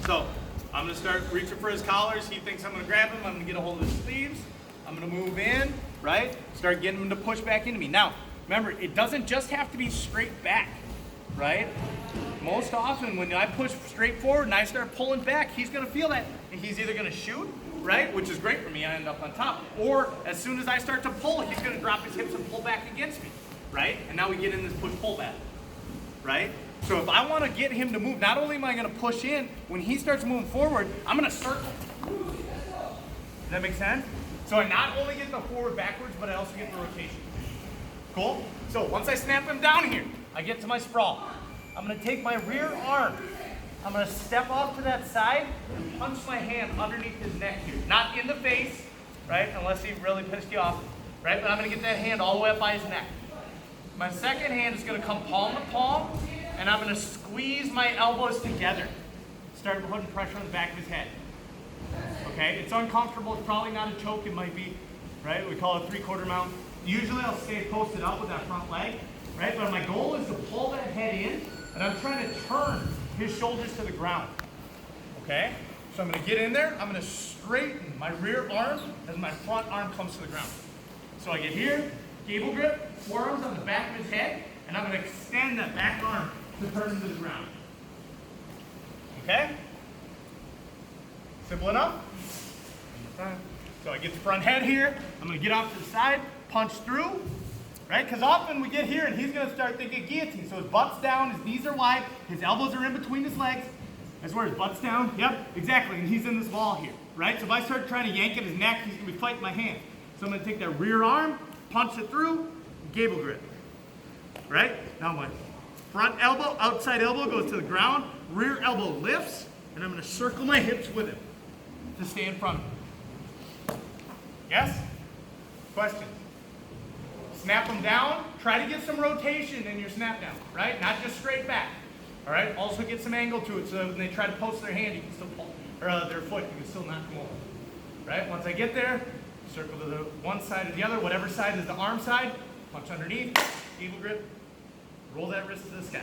So I'm gonna start reaching for his collars. He thinks I'm gonna grab him. I'm gonna get a hold of his sleeves. I'm gonna move in, right? Start getting him to push back into me. Now, remember, it doesn't just have to be straight back, right? Most often when I push straight forward and I start pulling back, he's gonna feel that. And he's either gonna shoot, right? Which is great for me, I end up on top. Or as soon as I start to pull, he's gonna drop his hips and pull back against me, right? And now we get in this push-pull battle, right? So if I wanna get him to move, not only am I gonna push in, when he starts moving forward, I'm gonna circle. Does that make sense? So I not only get the forward backwards, but I also get the rotation. Cool? So once I snap him down here, I get to my sprawl. I'm gonna take my rear arm. I'm gonna step off to that side and punch my hand underneath his neck here. Not in the face, right? Unless he really pissed you off, right? But I'm gonna get that hand all the way up by his neck. My second hand is gonna come palm to palm, and I'm gonna squeeze my elbows together. Start putting pressure on the back of his head. Okay, it's uncomfortable, it's probably not a choke, it might be, right? We call it a 3/4 mount. Usually I'll stay posted up with that front leg, right? But my goal is to pull that head in, and I'm trying to turn his shoulders to the ground, okay? So I'm gonna get in there, I'm gonna straighten my rear arm as my front arm comes to the ground. So I get here, gable grip, forearms on the back of his head, and I'm gonna extend that back arm to turn him to the ground. Okay? Simple enough? So I get the front head here, I'm gonna get off to the side, punch through, right? Because often we get here and he's gonna start thinking guillotine. So his butt's down, his knees are wide, his elbows are in between his legs. That's where his butt's down, yep, exactly, and he's in this wall here, right? So if I start trying to yank at his neck, he's gonna be fighting my hand. So I'm gonna take that rear arm, punch it through, gable grip, right? Now my front elbow, outside elbow goes to the ground, rear elbow lifts, and I'm gonna circle my hips with him to stay in front of him. Yes? Questions? Snap them down. Try to get some rotation in your snap down, right? Not just straight back. All right? Also get some angle to it so that when they try to post their hand, you can still pull, or their foot, you can still knock them over. Right? Once I get there, circle to the one side or the other, whatever side is the arm side, punch underneath, gable grip, roll that wrist to the sky.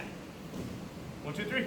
1, 2, 3.